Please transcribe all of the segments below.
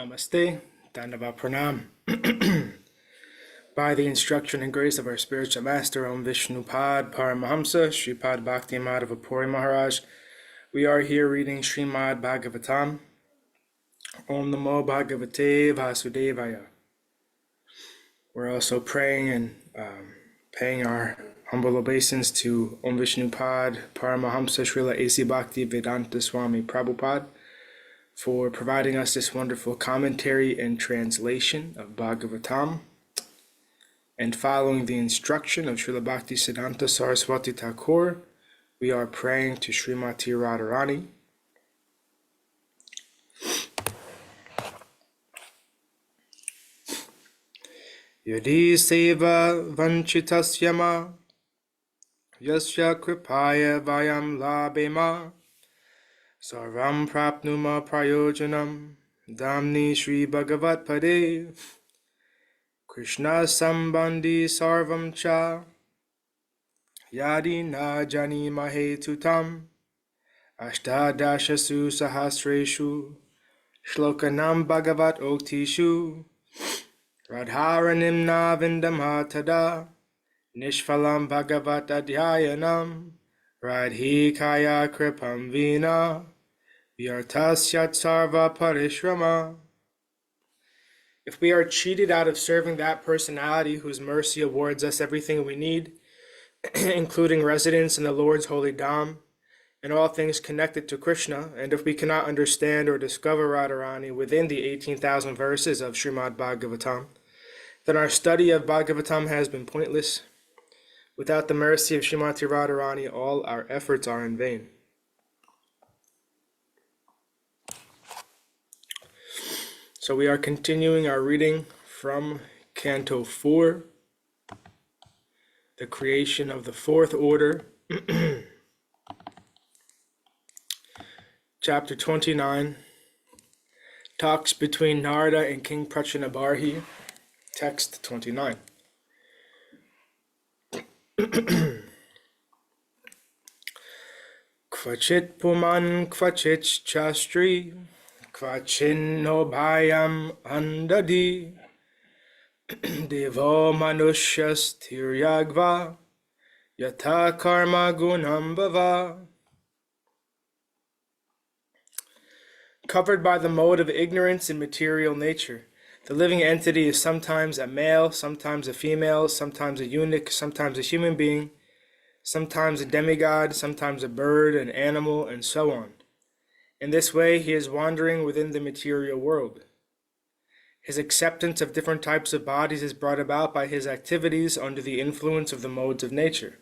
Namaste, Dandava Pranam. By the instruction and grace of our spiritual master, Om Vishnupad Paramahamsa, Sripad Bhakti Madhava Puri Maharaj, we are here reading Srimad Bhagavatam. Om Namo Bhagavate Vasudevaya. We're also praying and paying our humble obeisance to Om Vishnupad Paramahamsa Srila A.C. Bhaktivedanta Swami Prabhupada for providing us this wonderful commentary and translation of Bhagavatam, and following the instruction of Srila Bhaktisiddhanta Saraswati Thakur, we are praying to Srimati Radharani. Yadi seva vanchitasya ma, yasya kripaya vayam labema, sarvam prapnuma prayojanam, damni Shri Bhagavat Pade, Krishna sambandhi sarvam cha, yadi na jani mahe tutam, ashtadashasu sahasreshu, shlokanam Bhagavat oktishu, radharanimna vindamha tada, nishphalam Bhagavat adhyayanam, radhikaya kripam vina, vyartasyat sarva parishrama. If we are cheated out of serving that personality whose mercy awards us everything we need, including residence in the Lord's holy Dham, and all things connected to Krishna, and if we cannot understand or discover Radharani within the 18,000 verses of Srimad Bhagavatam, then our study of Bhagavatam has been pointless. Without the mercy of Srimati Radharani, all our efforts are in vain. So we are continuing our reading from Canto 4, the creation of the fourth order, Chapter 29, talks between Nārada and King Prācīnabarhi, text 29. Kvachit puman kvachit chastri, kvachinno bhayam andadi, devo manushas tiryagva, yata karma gunam bhava. Covered by the mode of ignorance in material nature, the living entity is sometimes a male, sometimes a female, sometimes a eunuch, sometimes a human being, sometimes a demigod, sometimes a bird, an animal, and so on. In this way, he is wandering within the material world. His acceptance of different types of bodies is brought about by his activities under the influence of the modes of nature.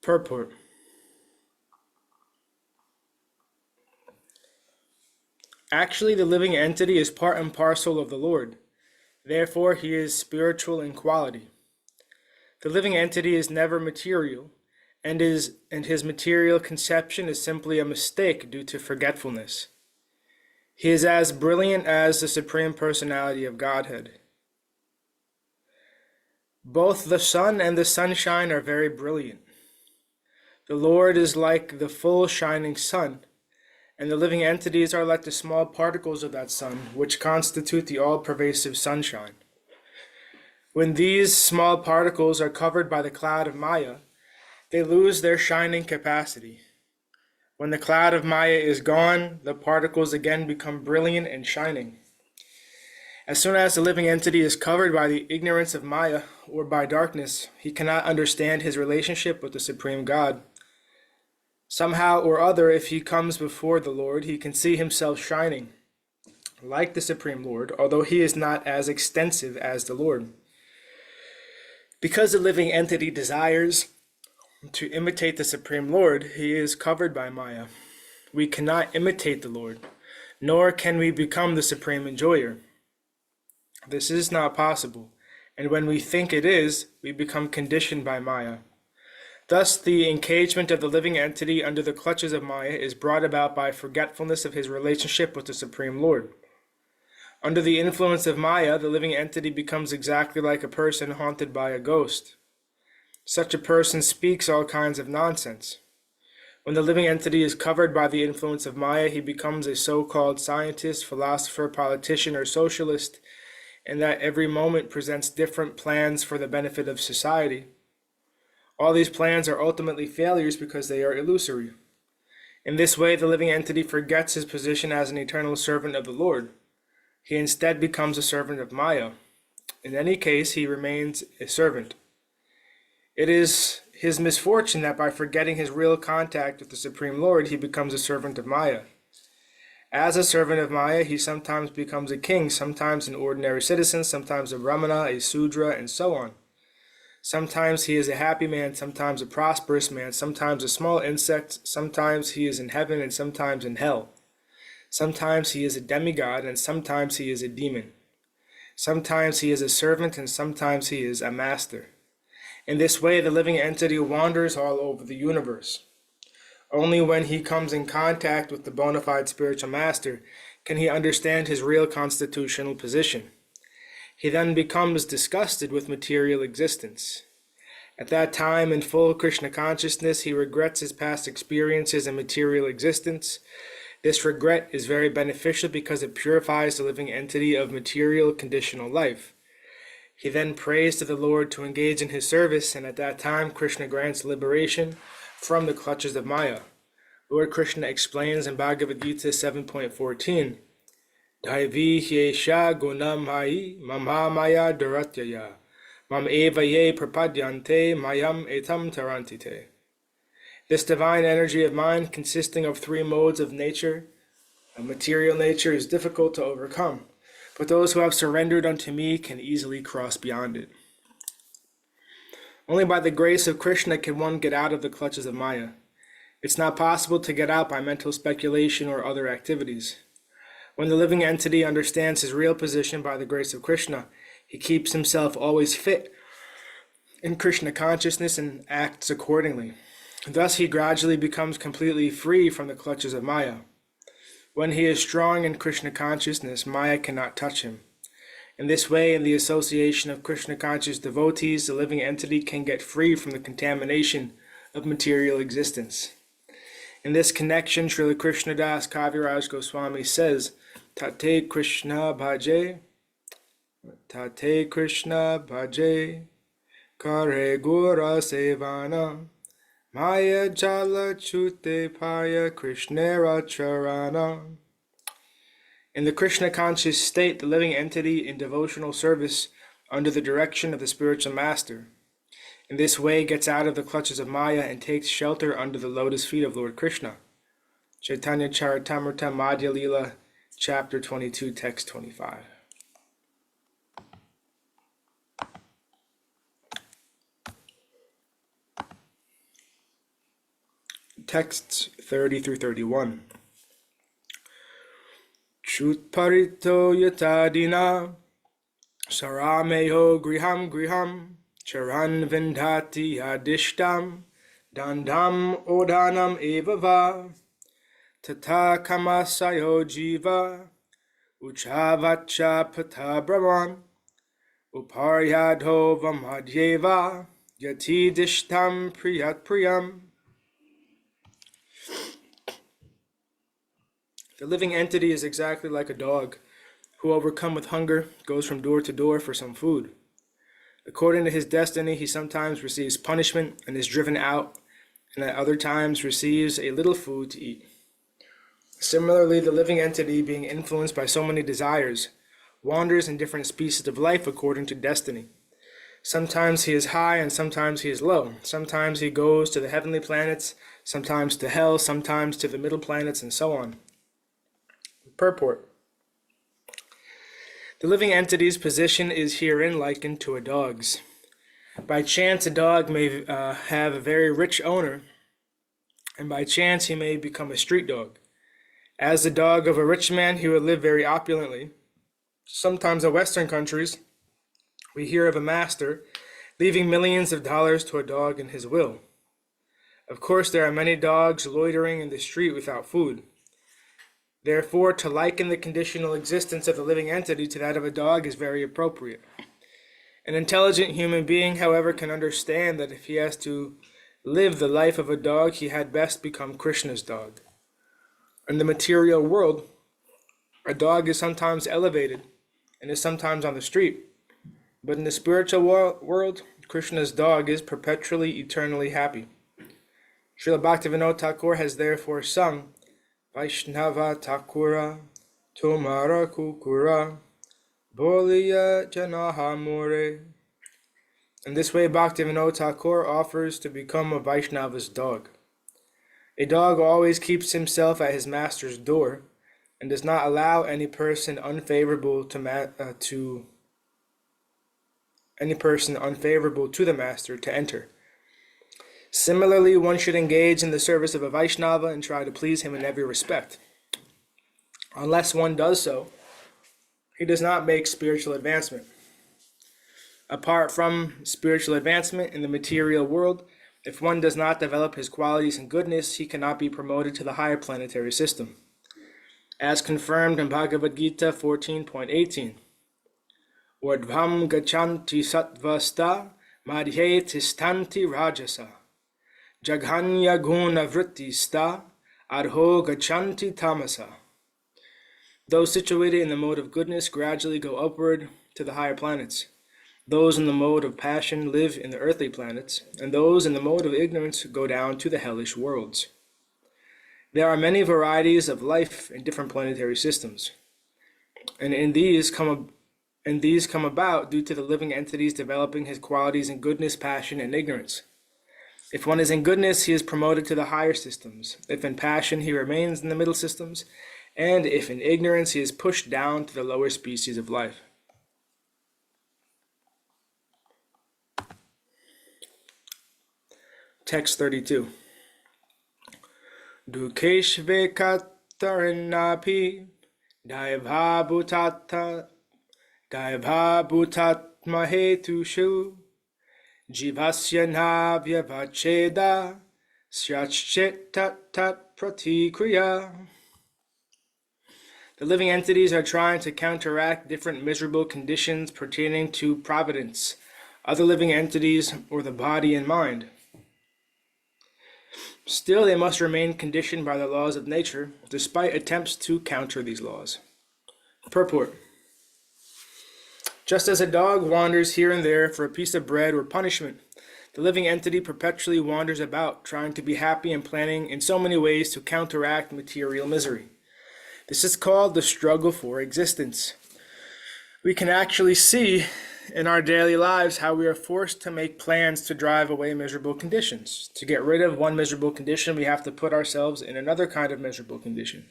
Purport. Actually, the living entity is part and parcel of the Lord. Therefore, he is spiritual in quality. The living entity is never material, and his material conception is simply a mistake due to forgetfulness. He is as brilliant as the Supreme Personality of Godhead. Both the sun and the sunshine are very brilliant. The Lord is like the full shining sun, and the living entities are like the small particles of that sun, which constitute the all-pervasive sunshine. When these small particles are covered by the cloud of Maya, they lose their shining capacity. When the cloud of Maya is gone, the particles again become brilliant and shining. As soon as the living entity is covered by the ignorance of Maya, or by darkness, he cannot understand his relationship with the Supreme God. Somehow or other, if he comes before the Lord, he can see himself shining, like the Supreme Lord, although he is not as extensive as the Lord. Because the living entity desires to imitate the Supreme Lord, he is covered by Maya. We cannot imitate the Lord, nor can we become the Supreme Enjoyer. This is not possible, and when we think it is, we become conditioned by Maya. Thus, the engagement of the living entity under the clutches of Maya is brought about by forgetfulness of his relationship with the Supreme Lord. Under the influence of Maya, the living entity becomes exactly like a person haunted by a ghost. Such a person speaks all kinds of nonsense. When the living entity is covered by the influence of Maya, he becomes a so-called scientist, philosopher, politician, or socialist, and that every moment presents different plans for the benefit of society. All these plans are ultimately failures because they are illusory. In this way, the living entity forgets his position as an eternal servant of the Lord. He instead becomes a servant of Maya. In any case, he remains a servant. It is his misfortune that by forgetting his real contact with the Supreme Lord, he becomes a servant of Maya. As a servant of Maya, he sometimes becomes a king, sometimes an ordinary citizen, sometimes a brahmana, a sudra, and so on. Sometimes he is a happy man, sometimes a prosperous man, sometimes a small insect, sometimes he is in heaven and sometimes in hell. Sometimes he is a demigod and sometimes he is a demon. Sometimes he is a servant and sometimes he is a master. In this way, the living entity wanders all over the universe. Only when he comes in contact with the bona fide spiritual master can he understand his real constitutional position. He then becomes disgusted with material existence. At that time, in full Krishna consciousness, he regrets his past experiences in material existence. This regret is very beneficial because it purifies the living entity of material conditional life. He then prays to the Lord to engage in his service, and at that time Krishna grants liberation from the clutches of Maya. Lord Krishna explains in Bhagavad Gita 7.14, Daivi hyesha gunam hai mamha maya duratyaya mam eva ye prapadyante mayam etam tarantite. This divine energy of mind, consisting of three modes of nature, a material nature, is difficult to overcome, but those who have surrendered unto me can easily cross beyond it. Only by the grace of Krishna can one get out of the clutches of Maya. It's not possible to get out by mental speculation or other activities. When the living entity understands his real position by the grace of Krishna, he keeps himself always fit in Krishna consciousness and acts accordingly. Thus he gradually becomes completely free from the clutches of Maya. When he is strong in Krishna consciousness, Maya cannot touch him. In this way, in the association of Krishna conscious devotees, the living entity can get free from the contamination of material existence. In this connection, Srila Krishnadas Kaviraj Goswami says, Tate Krishna Bhaje, Tate Krishna Bhaje, Kare Gura Sevana, Maya Jala Chute Paya Krishnera Charana. In the Krishna conscious state, the living entity in devotional service under the direction of the spiritual master, in this way gets out of the clutches of Maya and takes shelter under the lotus feet of Lord Krishna. Chaitanya Charitamrita Madhya Lila, chapter 22, text 25. Texts 30 through 31. Chutparito yatadina sarameho griham griham charan vindhati adishtam dandam odanam evava tata kamasayo jiva uchavacha patabraman uparyadho vamadhyeva yati dishtam priyat priyam. The living entity is exactly like a dog who, overcome with hunger, goes from door to door for some food. According to his destiny, he sometimes receives punishment and is driven out, and at other times receives a little food to eat. Similarly, the living entity, being influenced by so many desires, wanders in different species of life according to destiny. Sometimes he is high and sometimes he is low. Sometimes he goes to the heavenly planets, sometimes to hell, sometimes to the middle planets, and so on. Purport. The living entity's position is herein likened to a dog's. By chance, a dog may have a very rich owner, and by chance he may become a street dog. As the dog of a rich man, he would live very opulently. Sometimes in Western countries, we hear of a master leaving millions of dollars to a dog in his will. Of course, there are many dogs loitering in the street without food. Therefore, to liken the conditional existence of the living entity to that of a dog is very appropriate. An intelligent human being, however, can understand that if he has to live the life of a dog, he had best become Krishna's dog. In the material world, a dog is sometimes elevated and is sometimes on the street. But in the spiritual world, Krishna's dog is perpetually, eternally happy. Srila Bhaktivedanta Thakur has therefore sung, Vaishnava Thakura, Tomara Kukura, Boliya Janaha More. In this way, Bhaktivedanta Thakur offers to become a Vaishnava's dog. A dog always keeps himself at his master's door and does not allow any person unfavorable to the master to enter. Similarly, one should engage in the service of a Vaishnava and try to please him in every respect. Unless one does so, he does not make spiritual advancement. Apart from spiritual advancement in the material world, if one does not develop his qualities and goodness, he cannot be promoted to the higher planetary system. As confirmed in Bhagavad Gita 14.18, Urdhvam gachanti sattvasta madhye tistanti rajasa jaghanya guna vrittista adho gachanti tamasa. Those situated in the mode of goodness gradually go upward to the higher planets. Those in the mode of passion live in the earthly planets, and those in the mode of ignorance go down to the hellish worlds. There are many varieties of life in different planetary systems, and these come about due to the living entities developing his qualities in goodness, passion, and ignorance. If one is in goodness, he is promoted to the higher systems. If in passion, he remains in the middle systems, and if in ignorance, he is pushed down to the lower species of life. Text 32. Dukeshve katarinapi daibha bhutatmahetushu jivasya navya vacheda syachchet tat pratikriya. The living entities are trying to counteract different miserable conditions pertaining to providence, other living entities, or the body and mind. Still, they must remain conditioned by the laws of nature, despite attempts to counter these laws. Purport. Just as a dog wanders here and there for a piece of bread or punishment, the living entity perpetually wanders about, trying to be happy and planning in so many ways to counteract material misery. This is called the struggle for existence. We can actually see in our daily lives how we are forced to make plans to drive away miserable conditions. To get rid of one miserable condition, we have to put ourselves in another kind of miserable condition.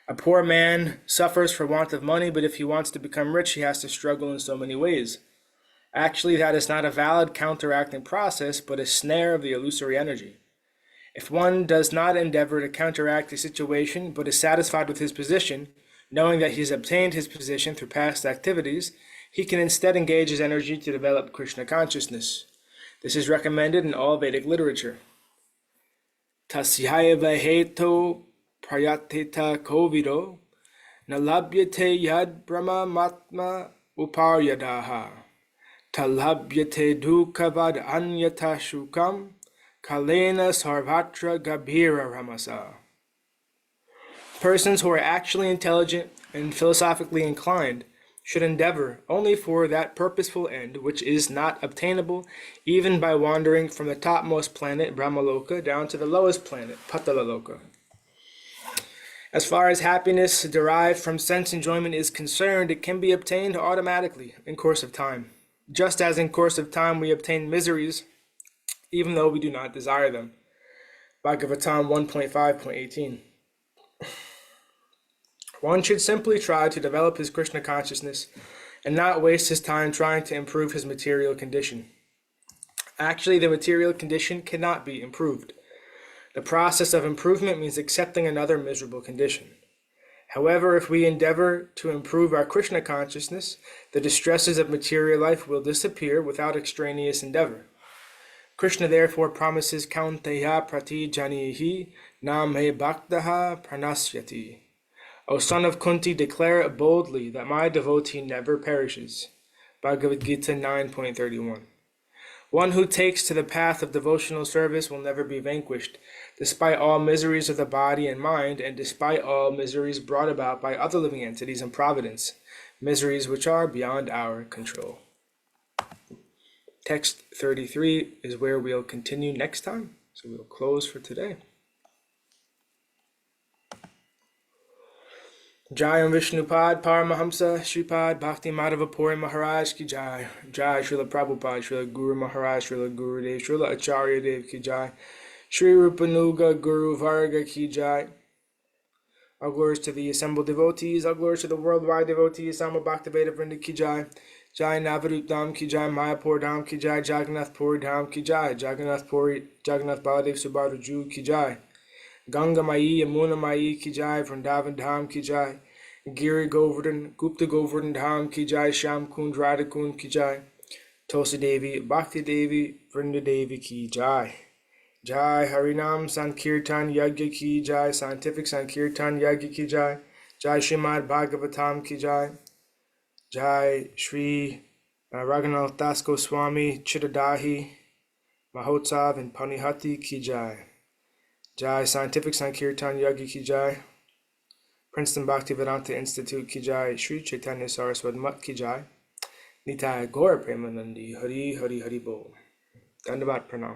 A poor man suffers for want of money, but if he wants to become rich, he has to struggle in so many ways. Actually, that is not a valid counteracting process, but a snare of the illusory energy. If one does not endeavor to counteract the situation, but is satisfied with his position, knowing that he has obtained his position through past activities, he can instead engage his energy to develop Krishna consciousness. This is recommended in all Vedic literature. Tasyaiva heto prayateta kovido nalabhyate yad brahma matma uparyadaha talabhyate dukavad anyata shukam kalena sarvatra gabhira ramasa. Persons who are actually intelligent and philosophically inclined should endeavor only for that purposeful end which is not obtainable even by wandering from the topmost planet, Brahmaloka, down to the lowest planet, Patalaloka. As far as happiness derived from sense enjoyment is concerned, it can be obtained automatically in course of time, just as in course of time we obtain miseries even though we do not desire them. Bhagavatam 1.5.18. One should simply try to develop his Krishna consciousness and not waste his time trying to improve his material condition. Actually, the material condition cannot be improved. The process of improvement means accepting another miserable condition. However, if we endeavor to improve our Krishna consciousness, the distresses of material life will disappear without extraneous endeavor. Krishna therefore promises Kaunteya prati janihi nam he bhaktaha pranasyati. O son of Kunti, declare boldly that my devotee never perishes. Bhagavad Gita 9.31. One who takes to the path of devotional service will never be vanquished, despite all miseries of the body and mind, and despite all miseries brought about by other living entities and providence, miseries which are beyond our control. Text 33 is where we'll continue next time, so we'll close for today. Jai Om Vishnupad Paramahamsa Sripad Bhakti Madhava Puri Maharaj Ki Jai. Jai Srila Prabhupada, Srila Guru Maharaj, Srila Guru Dev, Srila Acharya Dev Ki Jai. Sri Rupanuga Guru Varga Ki Jai. All glories to the assembled devotees, all glories to the worldwide devotees, Sama Bhaktivedanta Vrinda Ki Jai. Jai Navadvip Dham Ki Jai, Mayapur Dham Ki Jai, Jagannath Puri Dham Ki Jai, Jagannath Baladev Subhadra Ju Ki Jai. Ganga Mai, Yamuna Mai Ki Jai, Vrindavan Dham Ki Jai, Giri Govardhan, Gupta Govardhan Dham Ki Jai, Sham Kund Radha Kund Ki Jai, Tulsi Devi, Bhakti Devi, Vrinda Devi Ki Jai. Jai Harinam Sankirtan Yagya Ki Jai, Scientific Sankirtan Yagya Ki Jai, Jai Srimad Bhagavatam Ki Jai, Jai Shri Raghunath Das Goswami Chittadahi Mahotsav and Panihati Ki Jai. Jai Scientific Sankirtan Yagi Ki Jai, Princeton Bhaktivedanta Institute Ki Jai, Sri Chaitanya Saraswat Mat Ki Jai, Nitai Gaur Premanandi, Hari Hari Hari Bol. Dandavat Pranam.